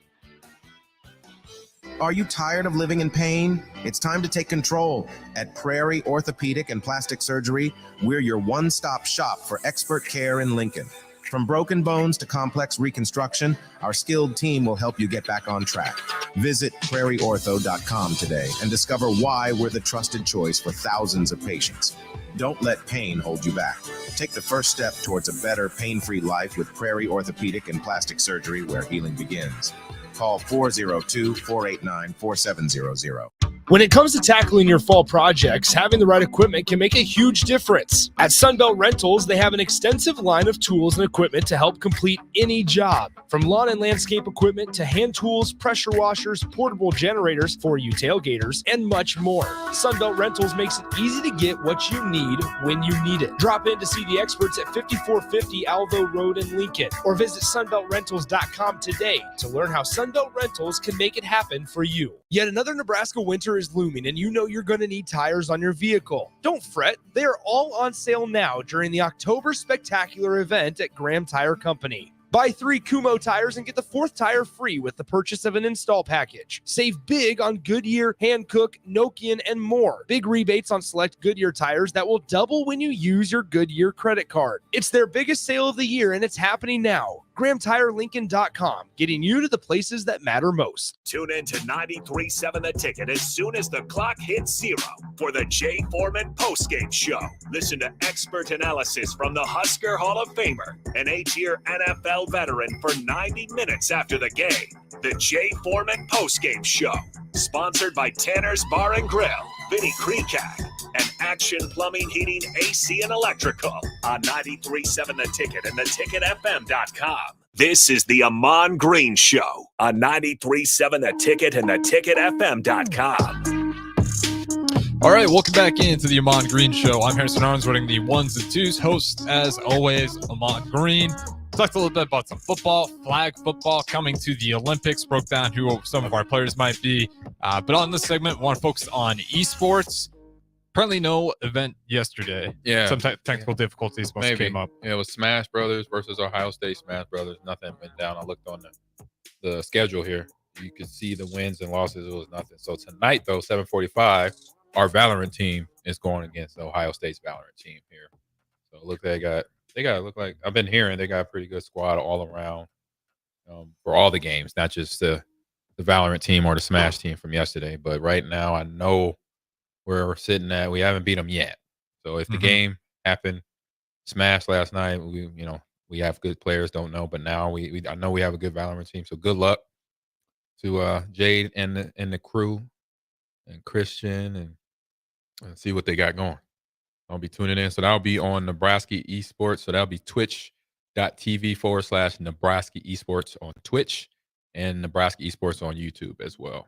Are you tired of living in pain? It's time to take control. At Prairie Orthopedic and Plastic Surgery, we're your one-stop shop for expert care in Lincoln. From broken bones to complex reconstruction, our skilled team will help you get back on track. Visit prairieortho.com today and discover why we're the trusted choice for thousands of patients. Don't let pain hold you back. Take the first step towards a better, pain-free life with Prairie Orthopedic and Plastic Surgery, where healing begins. Call 402-489-4700. When it comes to tackling your fall projects, having the right equipment can make a huge difference. At Sunbelt Rentals, they have an extensive line of tools and equipment to help complete any job. From lawn and landscape equipment to hand tools, pressure washers, portable generators for you tailgaters, and much more. Sunbelt Rentals makes it easy to get what you need when you need it. Drop in to see the experts at 5450 Alvo Road in Lincoln, or visit sunbeltrentals.com today to learn how Sunbelt Rentals can make it happen for you. Yet another Nebraska winter is looming, and you know you're going to need tires on your vehicle. Don't fret, they are all on sale now during the October Spectacular event at Graham Tire Company. Buy 3 Kumho tires and get the 4th tire free with the purchase of an install package. Save big on Goodyear, Hankook, Nokian, and more. Big rebates on select Goodyear tires that will double when you use your Goodyear credit card. It's their biggest sale of the year, and it's happening now. GrahamTireLincoln.com, getting you to the places that matter most. Tune in to 93.7 The Ticket as soon as the clock hits 0 for the Jay Foreman postgame show. Listen to expert analysis from the Husker Hall of Famer, an 8-year NFL veteran, for 90 minutes after the game. The Jay Foreman postgame show, sponsored by Tanner's Bar and Grill, Vinny Krekak, and Action Plumbing, Heating, AC, and Electrical on 93.7 The Ticket and theticketfm.com. This is the Ahman Green Show on 93.7 The Ticket and theticketfm.com. All right, welcome back into the Ahman Green Show. I'm Harrison Arns, running the ones and twos. Host, as always, Ahman Green. Talked a little bit about some football, flag football coming to the Olympics. Broke down who some of our players might be. But on this segment, we want to focus on esports. Apparently no event yesterday. Yeah. Some technical difficulties must have came up. Yeah, it was Smash Brothers versus Ohio State Smash Brothers. Nothing went down. I looked on the schedule here. You could see the wins and losses. It was nothing. So tonight, though, 7:45, our Valorant team is going against Ohio State's Valorant team here. So look, they got look like, I've been hearing they got a pretty good squad all around for all the games, not just the Valorant team or the Smash team from yesterday. But right now, I know where we're sitting at, we haven't beat them yet. So if the game happened, Smash last night, we have good players, don't know, but now I know we have a good Valorant team. So good luck to Jade and the crew and Christian and see what they got going. I'll be tuning in. So that'll be on Nebraska Esports. So that'll be twitch.tv/Nebraska Esports on Twitch and Nebraska Esports on YouTube as well.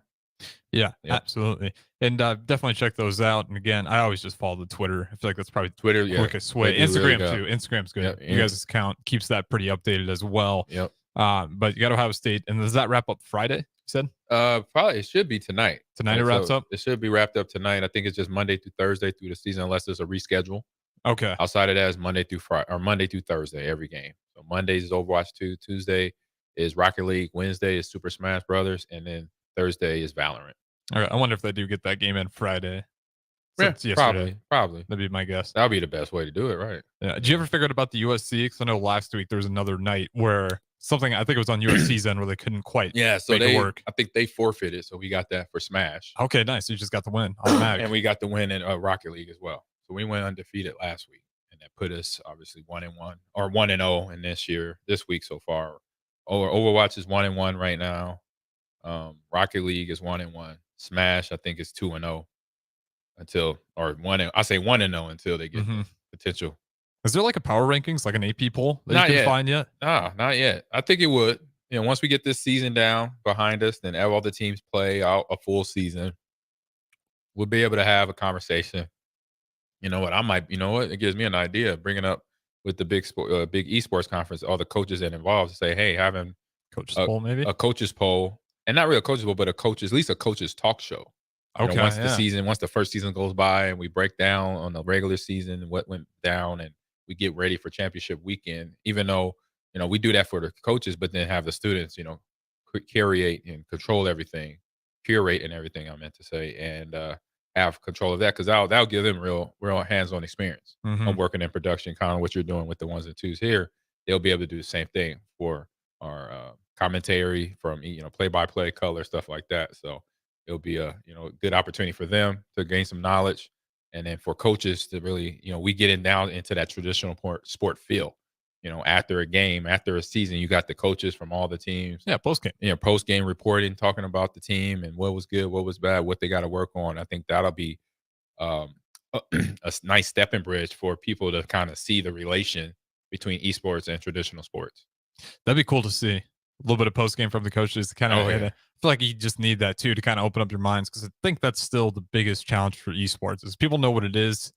Yeah, absolutely. And definitely check those out. And again, I always just follow the Twitter. I feel like that's probably Twitter, the quickest way. Instagram too. Instagram's good. Yep. You guys' account keeps that pretty updated as well. Yep. But you got Ohio State. And does that wrap up Friday, you said? Probably it should be tonight. Tonight it wraps up? It should be wrapped up tonight. I think it's just Monday through Thursday through the season, unless there's a reschedule. Okay. Outside of that, it's Monday through Friday or Monday through Thursday, every game. So Mondays is Overwatch 2, Tuesday is Rocket League, Wednesday is Super Smash Brothers, and then Thursday is Valorant. All right. I wonder if they do get that game in Friday. Yeah, probably. That'd be my guess. That'd be the best way to do it, right? Yeah. Did you ever figure out about the USC? Because I know last week there was another night where something, I think it was on USC's end, where they couldn't quite make it work. I think they forfeited, so we got that for Smash. Okay, nice. You just got the win. Automatic. And we got the win in Rocket League as well. So we went undefeated last week, and that put us obviously 1-1 or 1-0 in this week so far. Overwatch is 1-1 right now. Rocket League is 1-1. Smash, I think, is 2-0 until 1-0 until they get the potential. Is there like a power rankings, like an AP poll that Not you can yet. find yet? No, not yet. I think it would. Once we get this season down behind us, then all the teams play out a full season, we'll be able to have a conversation. It gives me an idea of bringing up with the big esports conference, all the coaches that involved, to say, hey, having coaches poll, maybe a coaches poll, and not really a coaches poll, but at least a coaches talk show. Okay. Once the first season goes by, and we break down on the regular season what went down, and we get ready for championship weekend. Even though we do that for the coaches, but then have the students, curate and control everything, curate and everything. I meant to say, and have control of that, because that'll give them real hands-on experience of working in production, kind of what you're doing with the ones and twos here. they'll be able to do the same thing for our commentary, from play-by-play, color, stuff like that. So it'll be a good opportunity for them to gain some knowledge, and then for coaches to really we get in down into that traditional sport feel. After a game, after a season, you got the coaches from all the teams. Yeah, post-game. Post-game reporting, talking about the team and what was good, what was bad, what they got to work on. I think that'll be a nice stepping bridge for people to kind of see the relation between esports and traditional sports. That'd be cool to see. A little bit of post-game from the coaches to kind of I feel like you just need that too, to kind of open up your minds, because I think that's still the biggest challenge for esports is people know what it is.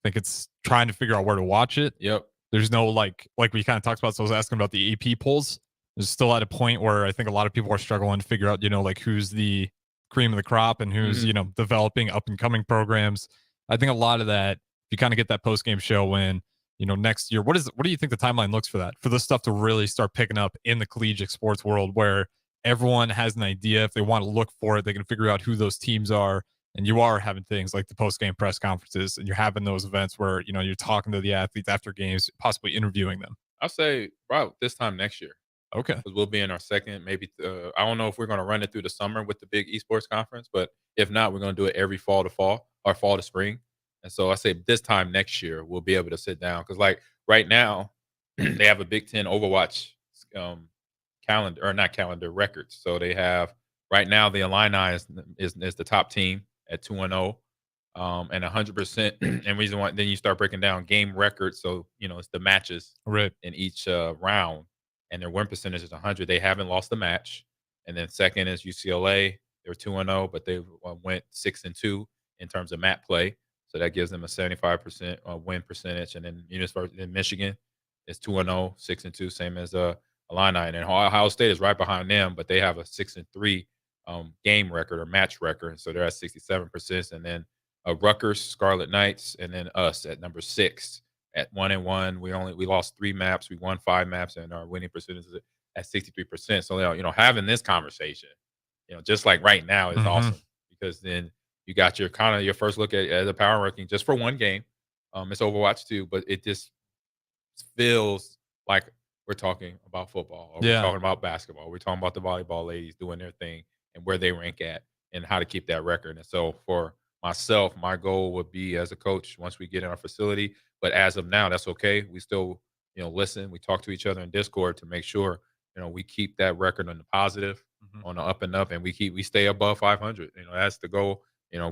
I think it's trying to figure out where to watch it. Yep. There's no like we kind of talked about. So I was asking about the AP polls. There's still at a point where I think a lot of people are struggling to figure out, like who's the cream of the crop and who's, developing up and coming programs. I think a lot of that, if you kind of get that post game show when, next year, what do you think the timeline looks for that, for this stuff to really start picking up in the collegiate sports world, where everyone has an idea? If they want to look for it, they can figure out who those teams are. And you are having things like the post-game press conferences, and you're having those events where, you're talking to the athletes after games, possibly interviewing them. I'll say about this time next year. Okay. Because we'll be in our second, maybe, I don't know if we're going to run it through the summer with the big esports conference, but if not, we're going to do it every fall to fall, or fall to spring. And so I say this time next year, we'll be able to sit down. Because like right now, they have a Big Ten Overwatch records. So they have, right now, the Illini is the top team at 2-0, and 100%. And reason why, then you start breaking down game records. So it's the matches in each round, and their win percentage is 100. They haven't lost a match. And then second is UCLA. They're 2-0, but they went 6-2 in terms of map play. So that gives them a 75% win percentage. And then University in Michigan is 2-0, 6-2, same as Illini. And then Ohio State is right behind them, but they have a 6-3 game record or match record, and so they're at 67%. And then Rutgers, Scarlet Knights, and then us at number 6 at 1-1. We lost 3 maps, we won 5 maps, and our winning percentage is at 63%. So having this conversation, just like right now is awesome, because then you got your kind of your first look at the power ranking just for one game. It's Overwatch 2, but it just feels like we're talking about football, or we're talking about basketball, we're talking about the volleyball ladies doing their thing, and where they rank at, and how to keep that record. And so for myself, my goal would be as a coach, once we get in our facility, but as of now, that's okay. We still, listen, we talk to each other in Discord to make sure, we keep that record on the positive, on the up and up, and we stay above 500. That's the goal.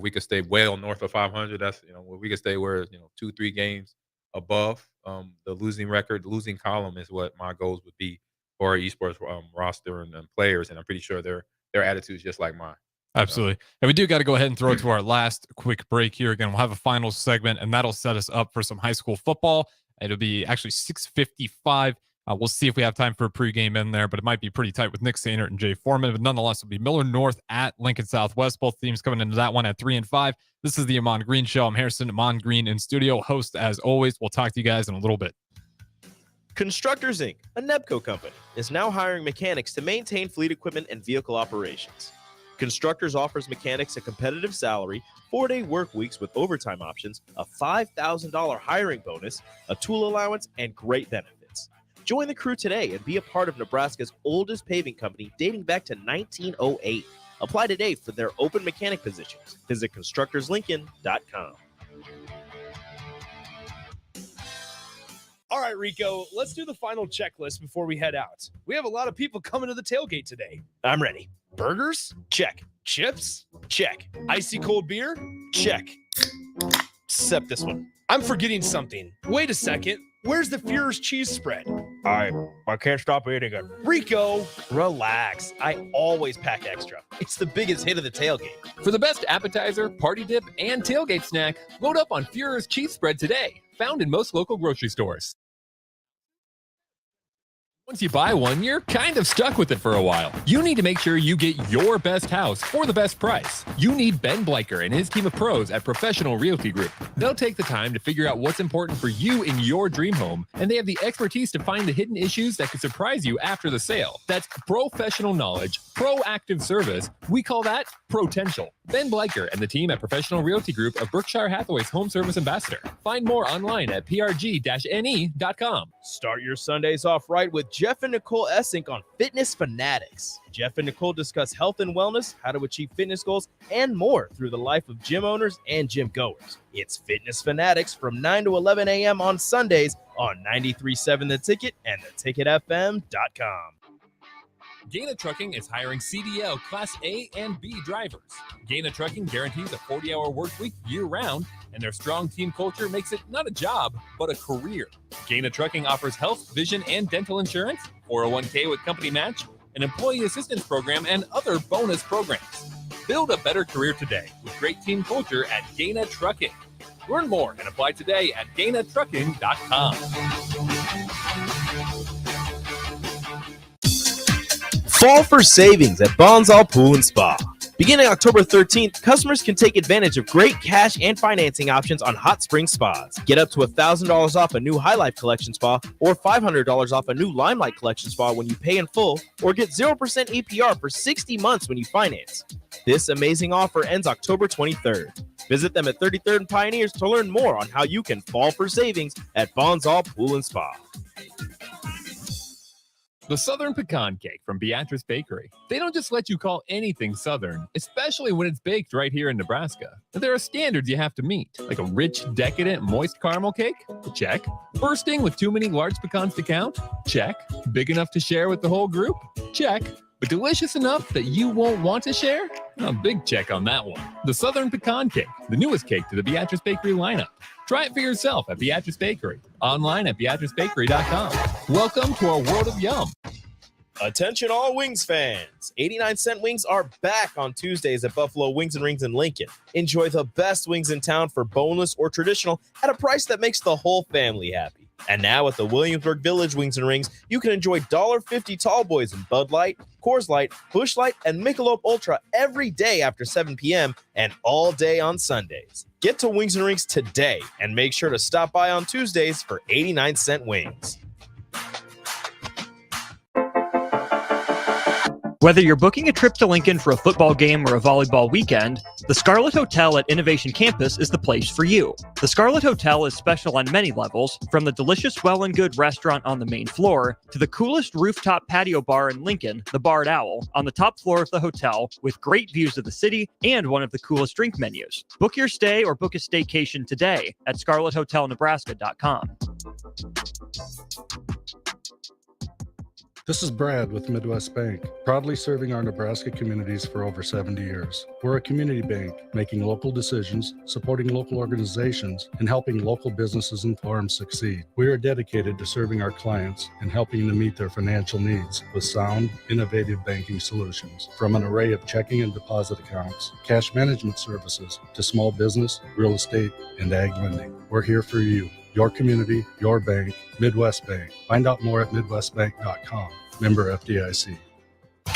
We could stay well north of 500. That's, we could stay where, 2-3 games above the losing record. The losing column is what my goals would be for our esports roster and players. And I'm pretty sure their attitude is just like mine. Absolutely. And we do got to go ahead and throw it to our last quick break here. Again, we'll have a final segment, and that'll set us up for some high school football. It'll be actually 6:55. We'll see if we have time for a pregame in there, but it might be pretty tight with Nick Sainert and Jay Foreman. But nonetheless, it'll be Miller North at Lincoln Southwest. Both teams coming into that one at 3 and 5. This is the Ahman Green Show. I'm Harrison, Ahman Green in studio, host as always. We'll talk to you guys in a little bit. Constructors Inc., a Nebco company, is now hiring mechanics to maintain fleet equipment and vehicle operations. Constructors offers mechanics a competitive salary, 4-day work weeks with overtime options, a $5,000 hiring bonus, a tool allowance, and great benefits. Join the crew today and be a part of Nebraska's oldest paving company dating back to 1908. Apply today for their open mechanic positions. Visit constructorslincoln.com. All right, Rico, let's do the final checklist before we head out. We have a lot of people coming to the tailgate today. I'm ready. Burgers? Check. Chips? Check. Icy cold beer? Check. Except this one. I'm forgetting something. Wait a second. Where's the Führer's cheese spread? I can't stop eating it. Rico, relax. I always pack extra. It's the biggest hit of the tailgate. For the best appetizer, party dip, and tailgate snack, load up on Führer's cheese spread today. Found in most local grocery stores. Once you buy one, you're kind of stuck with it for a while. You need to make sure you get your best house for the best price. You need Ben Bleicher and his team of pros at Professional Realty Group. They'll take the time to figure out what's important for you in your dream home, and they have the expertise to find the hidden issues that could surprise you after the sale. That's professional knowledge, proactive service. We call that potential. Ben Bleicher and the team at Professional Realty Group of Berkshire Hathaway's Home Service Ambassador. Find more online at prg-ne.com. Start your Sundays off right with Jeff and Nicole Essink on Fitness Fanatics. Jeff and Nicole discuss health and wellness, how to achieve fitness goals, and more through the life of gym owners and gym goers. It's Fitness Fanatics from 9 to 11 a.m. on Sundays on 93.7 The Ticket and theticketfm.com. Gaina Trucking is hiring CDL Class A and B drivers. Gaina Trucking guarantees a 40-hour work week year-round, and their strong team culture makes it not a job, but a career. Gaina Trucking offers health, vision, and dental insurance, 401k with company match, an employee assistance program, and other bonus programs. Build a better career today with great team culture at Gaina Trucking. Learn more and apply today at GainaTrucking.com. Fall for savings at Bonsall Pool and Spa. Beginning October 13th, customers can take advantage of great cash and financing options on hot spring spas. Get up to $1,000 off a new High Life Collection spa or $500 off a new Limelight Collection spa when you pay in full, or get 0% APR for 60 months when you finance. This amazing offer ends October 23rd. Visit them at 33rd and Pioneers to learn more on how you can fall for savings at Bonsall Pool and Spa. The Southern Pecan Cake from Beatrice Bakery. They don't just let you call anything Southern, especially when it's baked right here in Nebraska. There are standards you have to meet, like a rich, decadent, moist caramel cake? Check. Bursting with too many large pecans to count? Check. Big enough to share with the whole group? Check. But delicious enough that you won't want to share? A big check on that one. The Southern Pecan Cake, the newest cake to the Beatrice Bakery lineup. Try it for yourself at Beatrice Bakery. Online at BeatriceBakery.com. Welcome to our world of yum. Attention all Wings fans. 89-cent wings are back on Tuesdays at Buffalo Wings and Rings in Lincoln. Enjoy the best wings in town for boneless or traditional at a price that makes the whole family happy. And now at the Williamsburg Village Wings and Rings, you can enjoy $1.50 tall boys in Bud Light, Coors Light, Busch Light, and Michelob Ultra every day after 7 p.m. and all day on Sundays. Get to Wings and Rings today and make sure to stop by on Tuesdays for 89-cent wings. Whether you're booking a trip to Lincoln for a football game or a volleyball weekend, the Scarlet Hotel at Innovation Campus is the place for you. The Scarlet Hotel is special on many levels, from the delicious Well and Good restaurant on the main floor to the coolest rooftop patio bar in Lincoln, the Barred Owl, on the top floor of the hotel with great views of the city and one of the coolest drink menus. Book your stay or book a staycation today at scarlethotelnebraska.com. This is Brad with Midwest Bank, proudly serving our Nebraska communities for over 70 years. We're a community bank, making local decisions, supporting local organizations, and helping local businesses and farms succeed. We are dedicated to serving our clients and helping them meet their financial needs with sound, innovative banking solutions. From an array of checking and deposit accounts, cash management services, to small business, real estate, and ag lending. We're here for you. Your community, your bank, Midwest Bank. Find out more at midwestbank.com. Member FDIC.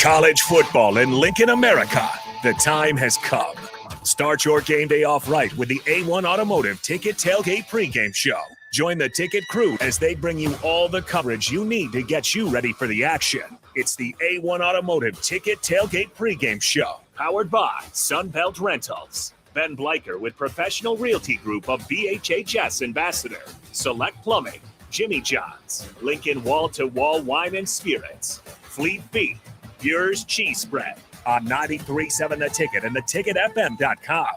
College football in Lincoln, America. The time has come. Start your game day off right with the A1 Automotive Ticket Tailgate pregame show. Join the ticket crew as they bring you all the coverage you need to get you ready for the action. It's the A1 Automotive Ticket Tailgate pregame show, powered by Sunbelt Rentals. Ben Bleicher with Professional Realty Group of BHHS Ambassador, Select Plumbing, Jimmy John's, Lincoln Wall to Wall Wine and Spirits, Fleet Feet, Bureau's Cheese Spread on 93.7 The Ticket and theticketfm.com.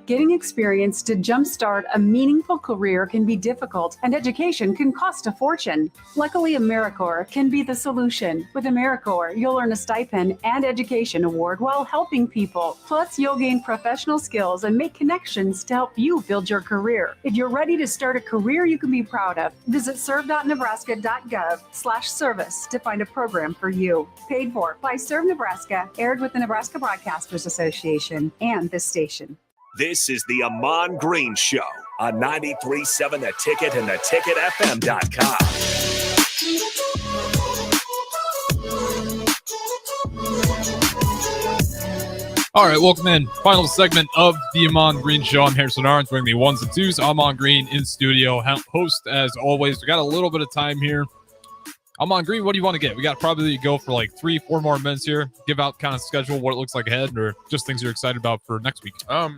Getting experience to jumpstart a meaningful career can be difficult, and education can cost a fortune. Luckily, AmeriCorps can be the solution. With AmeriCorps, you'll earn a stipend and education award while helping people. Plus, you'll gain professional skills and make connections to help you build your career. If you're ready to start a career you can be proud of, visit serve.nebraska.gov/service to find a program for you. Paid for by Serve Nebraska, aired with the Nebraska Broadcasters Association and this station. This is the Ahman Green Show on 93.7 The Ticket and theticketfm.com. All right, welcome in. Final segment of the Ahman Green Show. I'm Harrison Arns, wearing the ones and twos. Ahman Green in studio. Host, as always. We got a little bit of time here. Ahman Green, what do you want to get? We got probably go for like 3-4 more minutes here. Give out kind of schedule, what it looks like ahead, or just things you're excited about for next week.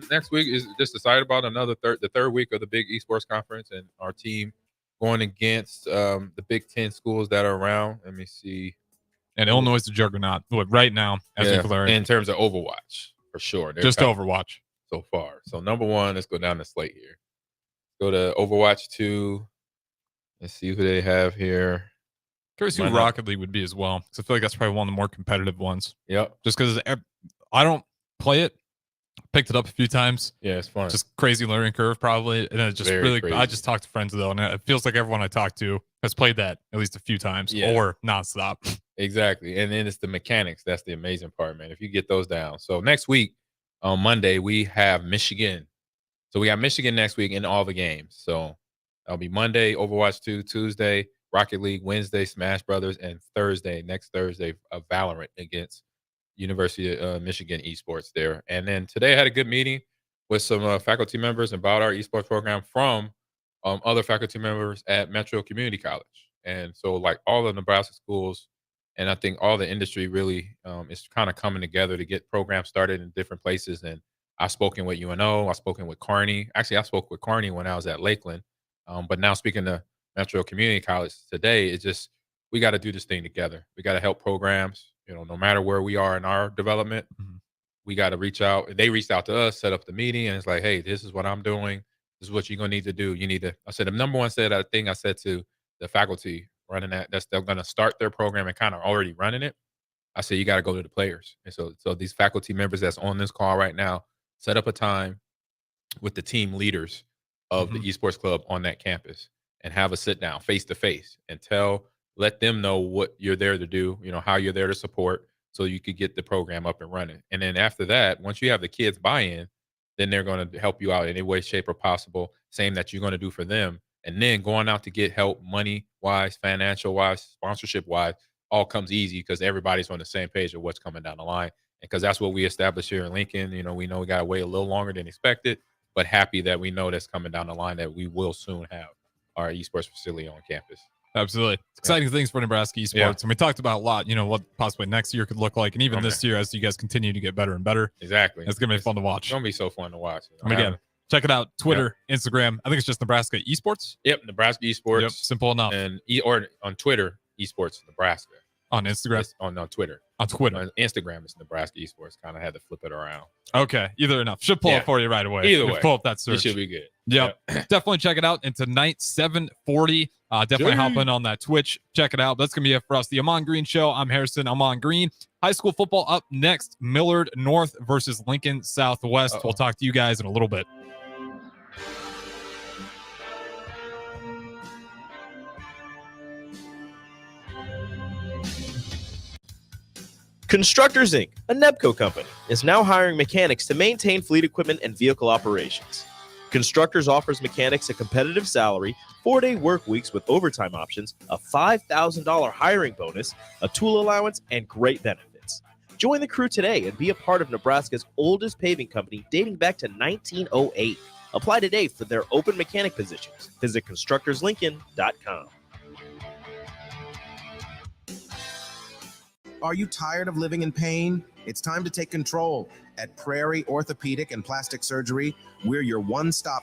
Next week is just excited about the third week of the big esports conference, and our team going against the Big Ten schools that are around. Let me see. And Illinois is the juggernaut right now, as we learned. In terms of Overwatch, for sure. Just Overwatch. So far. So number one, let's go down the slate here. Go to Overwatch 2. Let's see who they have here. Curious who Rocket League would be as well. Because I feel like that's probably one of the more competitive ones. Yep. Just because I don't play it. Picked it up a few times. Yeah, it's fun. Just crazy learning curve, probably. And it just really, crazy. I just talked to friends, though, and it feels like everyone I talk to has played that at least a few times or nonstop. Exactly. And then it's the mechanics. That's the amazing part, man. If you get those down. So next week, on Monday, we have Michigan. So we got Michigan next week in all the games. So that'll be Monday, Overwatch 2, Tuesday, Rocket League, Wednesday, Smash Brothers, and next Thursday, Valorant against University of Michigan esports there. And then today I had a good meeting with some faculty members about our esports program from other faculty members at Metro Community College. And so like all the Nebraska schools, and I think all the industry really is kind of coming together to get programs started in different places. And I've spoken with UNO, I've spoken with Kearney. Actually, I spoke with Kearney when I was at Lakeland. But now speaking to Metro Community College today, it's just, we got to do this thing together. We got to help programs, no matter where we are in our development, we got to reach out. They reached out to us, set up the meeting, and it's like, hey, this is what I'm doing. This is what you're going to need to do. You need to, I said, the number one thing I said to the faculty running that's they're going to start their program and kind of already running it. I said, you got to go to the players. And so these faculty members that's on this call right now, set up a time with the team leaders of the esports club on that campus and have a sit down face to face and let them know what you're there to do, how you're there to support, so you could get the program up and running. And then after that, once you have the kids buy-in, then they're going to help you out in any way, shape, or possible, same that you're going to do for them. And then going out to get help money-wise, financial-wise, sponsorship-wise, all comes easy because everybody's on the same page of what's coming down the line. And because that's what we established here in Lincoln. We know we got to wait a little longer than expected, but happy that we know that's coming down the line, that we will soon have our esports facility on campus. Absolutely. Exciting things for Nebraska esports. Yeah. And we talked about a lot, what possibly next year could look like. And even this year, as you guys continue to get better and better. Exactly. It's going to be fun to watch. It's going to be so fun to watch. And again, check it out. Twitter, Instagram. I think it's just Nebraska esports. Yep. Nebraska esports. Yep. Simple enough. And or on Twitter, esports Nebraska. On Instagram? On Twitter. On Twitter. On Instagram, it's Nebraska esports. Kind of had to flip it around. Okay. Either enough. Should pull it for you right away. Either way. Pull up that search. It should be good. Yep. Definitely check it out. And tonight, 7:40. Definitely hop in on that Twitch. Check it out. That's going to be it for us. The Ahman Green Show. I'm Harrison. Ahman Green. High school football up next. Millard North versus Lincoln Southwest. We'll talk to you guys in a little bit. Constructors Inc., a Nebco company, is now hiring mechanics to maintain fleet equipment and vehicle operations. Constructors offers mechanics a competitive salary, 4-day work weeks with overtime options, a $5,000 hiring bonus, a tool allowance, and great benefits. Join the crew today and be a part of Nebraska's oldest paving company dating back to 1908. Apply today for their open mechanic positions. Visit constructorslincoln.com. Are you tired of living in pain? It's time to take control. At Prairie Orthopedic and Plastic Surgery, we're your one-stop